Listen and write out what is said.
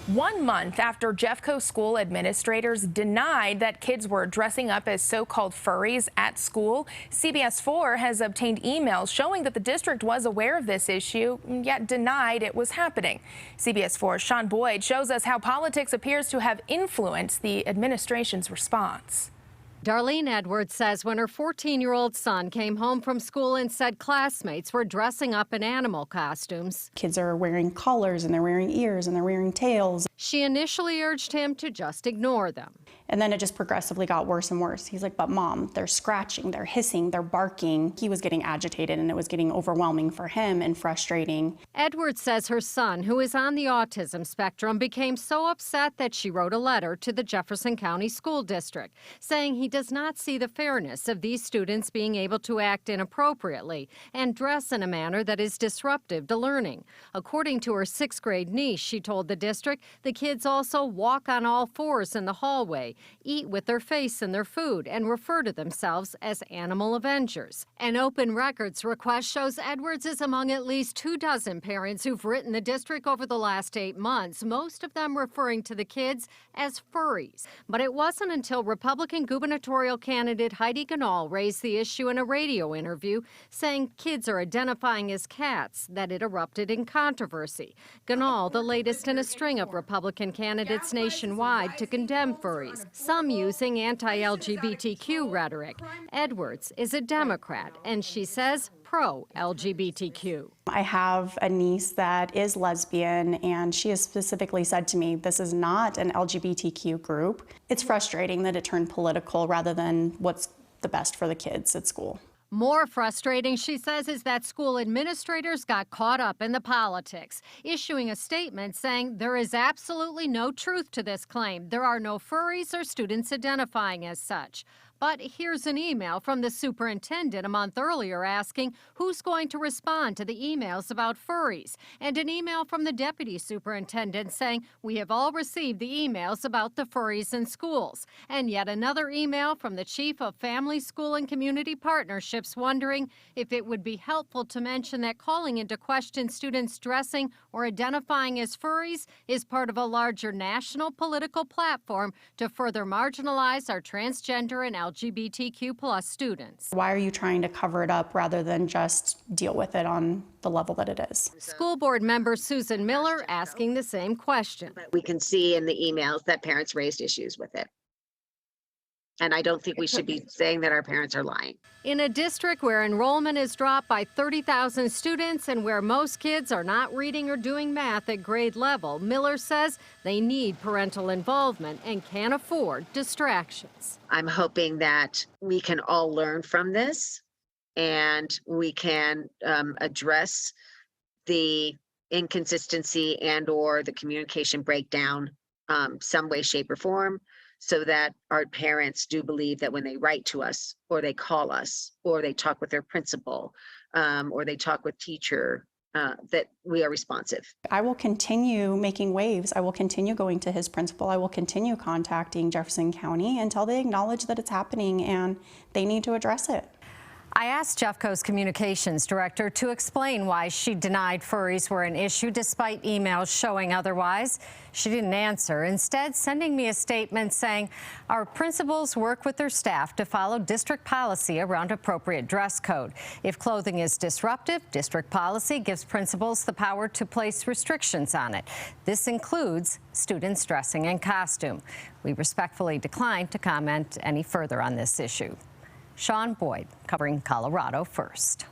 1 month after JeffCo school administrators denied that kids were dressing up as so-called furries at school, CBS 4 has obtained emails showing that the district was aware of this issue, yet denied it was happening. CBS 4's Sean Boyd shows us how politics appears to have influenced the administration's response. Darlene Edwards says when her 14-year-old son came home from school and said classmates were dressing up in animal costumes. Kids are wearing collars and they're wearing ears and they're wearing tails. She initially urged him to just ignore them. And then it just progressively got worse and worse. He's like, but Mom, they're scratching, they're hissing, they're barking. He was getting agitated and it was getting overwhelming for him and frustrating. Edwards says her son, who is on the autism spectrum, became so upset that she wrote a letter to the Jefferson County School District saying he does not see the fairness of these students being able to act inappropriately and dress in a manner that is disruptive to learning. According to her 6th grade niece, she told the district the kids also walk on all fours in the hallway, eat with their face in their food, and refer to themselves as animal avengers. An open records request shows Edwards is among at least 24 parents who've written the district over the last 8 months, most of them referring to the kids as furries. But it wasn't until Republican gubernatorial candidate Heidi Ganahl raised the issue in a radio interview, saying kids are identifying as cats, that it erupted in controversy. Ganahl, the latest in a string of Republican candidates nationwide to condemn furries, some using anti-LGBTQ rhetoric. Edwards is a Democrat, and she says pro-LGBTQ. I have a niece that is lesbian, and she has specifically said to me, this is not an LGBTQ group. It's frustrating that it turned political rather than what's the best for the kids at school. More frustrating, she says, is that school administrators got caught up in the politics, issuing a statement saying there is absolutely no truth to this claim. There are no furries or students identifying as such. But here's an email from the superintendent a month earlier asking who's going to respond to the emails about furries, and an email from the deputy superintendent saying we have all received the emails about the furries in schools, and yet another email from the chief of Family, School, and Community Partnerships wondering if it would be helpful to mention that calling into question students dressing or identifying as furries is part of a larger national political platform to further marginalize our transgender and LGBTQ+ students. Why are you trying to cover it up rather than just deal with it on the level that it is? School board member Susan Miller asking the same question. We can see in the emails that parents raised issues with it. And I don't think we should be saying that our parents are lying. In a district where enrollment is dropped by 30,000 students and where most kids are not reading or doing math at grade level, Miller says they need parental involvement and can't afford distractions. I'm hoping that we can all learn from this and we can address the inconsistency and/or the communication breakdown some way, shape, or form, so that our parents do believe that when they write to us or they call us or they talk with their principal or they talk with teacher, that we are responsive. I will continue making waves. I will continue going to his principal. I will continue contacting Jefferson County until they acknowledge that it's happening and they need to address it. I asked JeffCo's communications director to explain why she denied furries were an issue despite emails showing otherwise. She didn't answer, instead sending me a statement saying our principals work with their staff to follow district policy around appropriate dress code. If clothing is disruptive, district policy gives principals the power to place restrictions on it. This includes students dressing in costume. We respectfully decline to comment any further on this issue. Sean Boyd, covering Colorado First.